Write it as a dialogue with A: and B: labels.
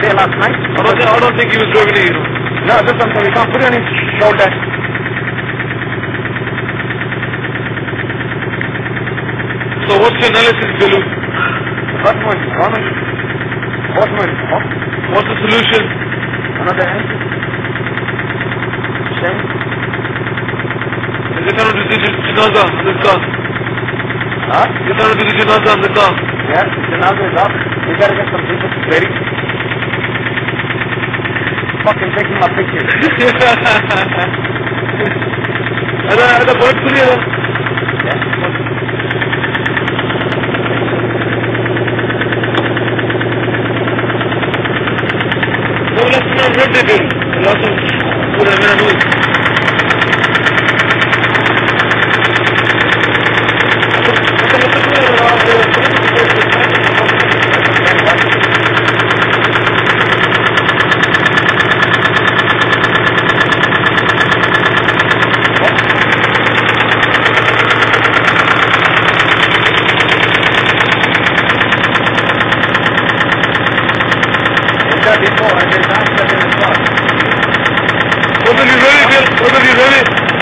A: day last night.
B: I don't think he was driving a hero.
A: No, this one, you can't put it on his shoulder.
B: So what's your analysis, Bilu?
A: What's
B: What's the solution?
A: another answer? Shame.
B: Is it going to do the janaza on this car?
A: Huh?
B: Is it going to do the janaza on the car?
A: Yes, janaza is up. We gotta get some people to bury. Fucking taking my pictures.
B: Ada bird fully ada.
A: Yes.
B: No, let's not red they do. Lots of food and move. What are you ready?